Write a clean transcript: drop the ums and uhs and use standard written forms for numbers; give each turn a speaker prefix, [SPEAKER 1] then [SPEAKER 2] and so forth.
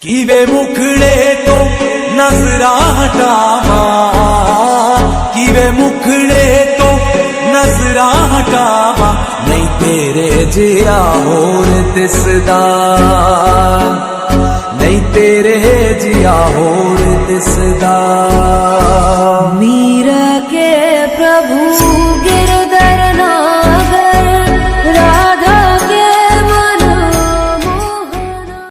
[SPEAKER 1] किवे मुखड़े तो नजरा हटावा, किवे मुखड़े तो नजरा हटावा, नहीं तेरे जिया होर दिसदा, नहीं तेरे जिया होर दिसदा।
[SPEAKER 2] मीरा के प्रभु गे